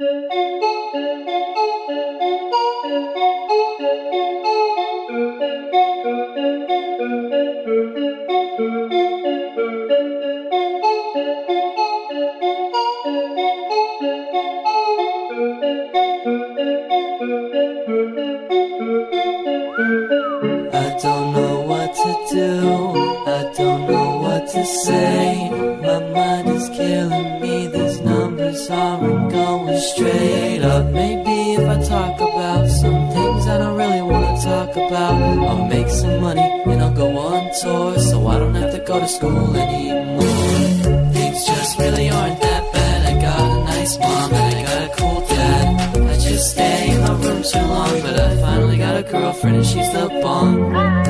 I don't know what to do, I don't know what to say. My mind is killing me, these numbers aren't going straight up. Maybe if I talk about some things I don't really want to talk about, I'll make some money and I'll go on tour, so I don't have to go to school anymore. Things just really aren't that bad. I got a nice mom and I got a cool dad. I just stay in my room too long, but I finally got a girlfriend and she's the bomb.